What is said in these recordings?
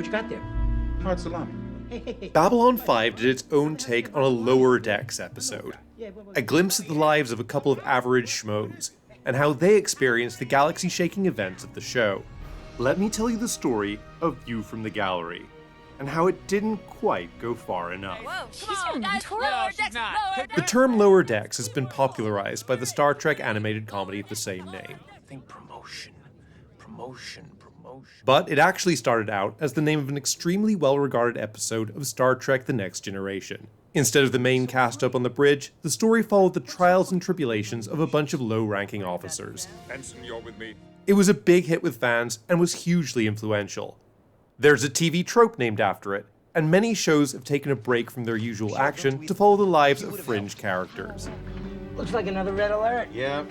What you got there? Hard salami. Babylon 5 did its own take on a Lower Decks episode. A glimpse at the lives of a couple of average schmoes, and how they experienced the galaxy-shaking events of the show. Let me tell you the story of View from the Gallery, and how it didn't quite go far enough. Whoa, she's your mentor? No, she's not. The term Lower Decks has been popularized by the Star Trek animated comedy of the same name. Think promotion. But it actually started out as the name of an extremely well-regarded episode of Star Trek The Next Generation. Instead of the main cast up on the bridge, the story followed the trials and tribulations of a bunch of low-ranking officers. Benson, you're with me. It was a big hit with fans and was hugely influential. There's a TV trope named after it, and many shows have taken a break from their usual action to follow the lives of fringe characters. Looks like another red alert. Yeah.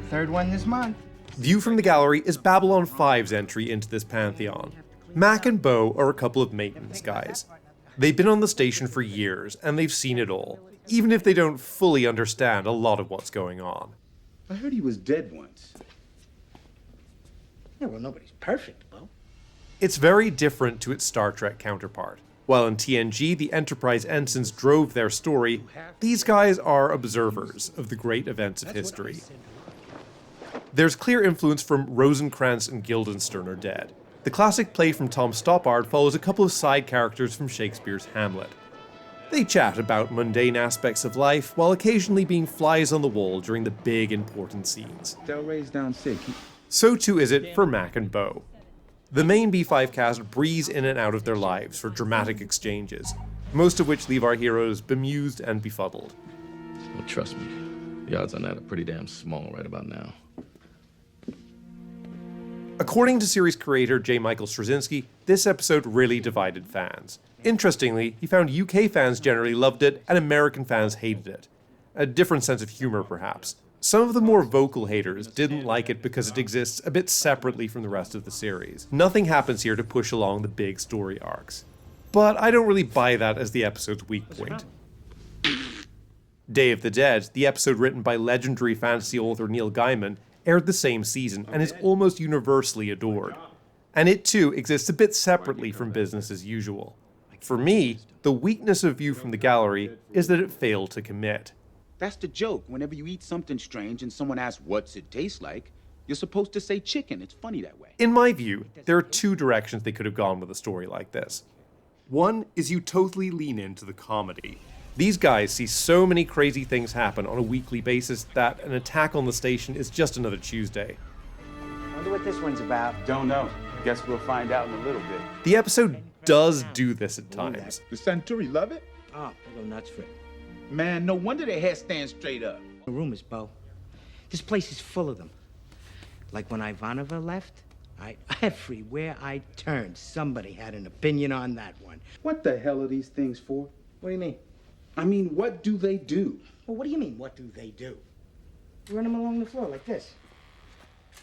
Third one this month. View from the Gallery is Babylon 5's entry into this pantheon. Mac and Bo are a couple of maintenance guys. They've been on the station for years, and they've seen it all, even if they don't fully understand a lot of what's going on. I heard he was dead once. Yeah, well, nobody's perfect, Bo. It's very different to its Star Trek counterpart. While in TNG, the Enterprise ensigns drove their story, these guys are observers of the great events of history. There's clear influence from Rosencrantz and Guildenstern Are Dead. The classic play from Tom Stoppard follows a couple of side characters from Shakespeare's Hamlet. They chat about mundane aspects of life, while occasionally being flies on the wall during the big, important scenes. Del Rey's down sick. So too is it for Mac and Bo. The main B5 cast breeze in and out of their lives for dramatic exchanges, most of which leave our heroes bemused and befuddled. Well, trust me, the odds on that are pretty damn small right about now. According to series creator J. Michael Straczynski, this episode really divided fans. Interestingly, he found UK fans generally loved it and American fans hated it. A different sense of humor, perhaps. Some of the more vocal haters didn't like it because it exists a bit separately from the rest of the series. Nothing happens here to push along the big story arcs. But I don't really buy that as the episode's weak point. Day of the Dead, the episode written by legendary fantasy author Neil Gaiman, aired the same season and is almost universally adored. And it too exists a bit separately from business as usual. For me, the weakness of View from the Gallery is that it failed to commit. That's the joke. Whenever you eat something strange and someone asks what's it taste like, you're supposed to say chicken. It's funny that way. In my view, there are two directions they could have gone with a story like this. One is you totally lean into the comedy. These guys see so many crazy things happen on a weekly basis that an attack on the station is just another Tuesday. Wonder what this one's about. Don't know. Guess we'll find out in a little bit. The episode does do this at times. The Centauri love it? Oh, they'll go nuts for it. Man, no wonder their hair stands straight up. The rumors, Bo. This place is full of them. Like when Ivanova left, everywhere I turned, somebody had an opinion on that one. What the hell are these things for? What do you mean? I mean, what do they do? Well, what do you mean, what do they do? Run them along the floor like this.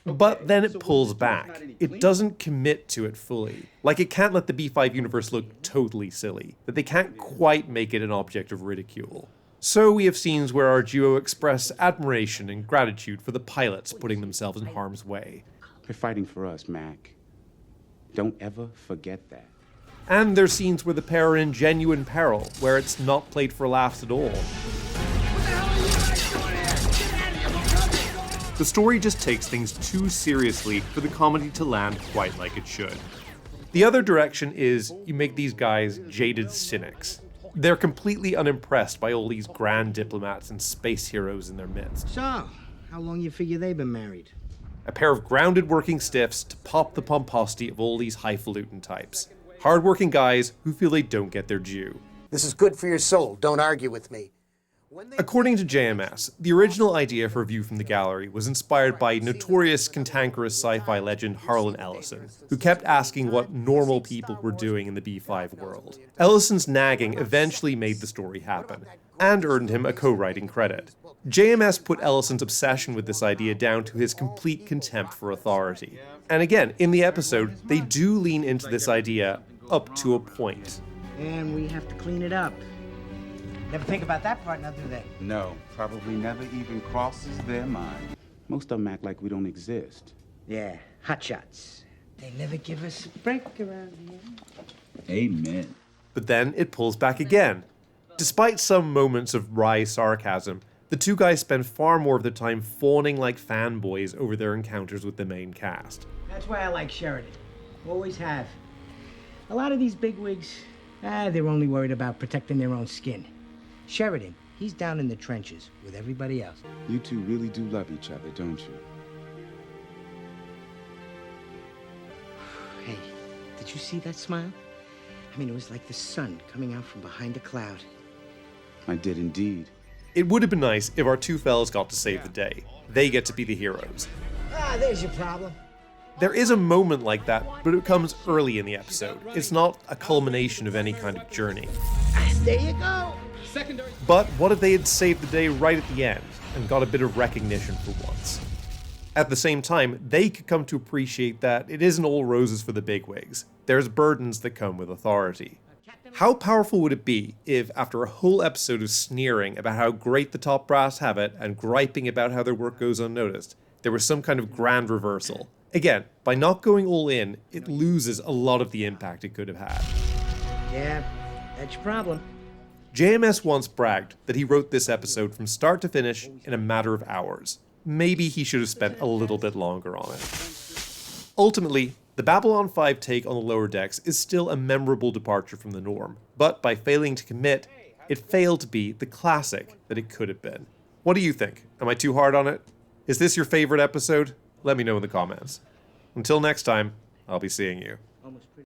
But then it pulls back. It doesn't commit to it fully. Like it can't let the B5 universe look totally silly. That they can't quite make it an object of ridicule. So we have scenes where our duo express admiration and gratitude for the pilots putting themselves in harm's way. They're fighting for us, Mac. Don't ever forget that. And there's scenes where the pair are in genuine peril, where it's not played for laughs at all. The story just takes things too seriously for the comedy to land quite like it should. The other direction is you make these guys jaded cynics. They're completely unimpressed by all these grand diplomats and space heroes in their midst. So, how long you figure they've been married? A pair of grounded working stiffs to pop the pomposity of all these highfalutin types. Hardworking guys who feel they don't get their due. This is good for your soul. Don't argue with me. According to JMS, the original idea for View from the Gallery was inspired by notorious cantankerous sci-fi legend Harlan Ellison, who kept asking what normal people were doing in the B5 world. Ellison's nagging eventually made the story happen, and earned him a co-writing credit. JMS put Ellison's obsession with this idea down to his complete contempt for authority. And again, in the episode, they do lean into this idea up to a point. And we have to clean it up. Never think about that part now, do they? No, probably never even crosses their mind. Most of them act like we don't exist. Yeah, hotshots. They never give us a break around here. Amen. But then it pulls back again. Despite some moments of wry sarcasm, the two guys spend far more of the time fawning like fanboys over their encounters with the main cast. That's why I like Sheridan. Always have. A lot of these bigwigs, they're only worried about protecting their own skin. Sheridan, he's down in the trenches with everybody else. You two really do love each other, don't you? Hey, did you see that smile? I mean, it was like the sun coming out from behind a cloud. I did indeed. It would have been nice if our two fellas got to save the day. They get to be the heroes. There's your problem. There is a moment like that, but it comes early in the episode. It's not a culmination of any kind of journey. There you go. But what if they had saved the day right at the end and got a bit of recognition for once? At the same time, they could come to appreciate that it isn't all roses for the bigwigs. There's burdens that come with authority. How powerful would it be if, after a whole episode of sneering about how great the top brass have it and griping about how their work goes unnoticed, there was some kind of grand reversal? Again, by not going all in, it loses a lot of the impact it could have had. Yeah, that's your problem. JMS once bragged that he wrote this episode from start to finish in a matter of hours. Maybe he should have spent a little bit longer on it. Ultimately, the Babylon 5 take on the lower decks is still a memorable departure from the norm, but by failing to commit, it failed to be the classic that it could have been. What do you think? Am I too hard on it? Is this your favorite episode? Let me know in the comments. Until next time, I'll be seeing you.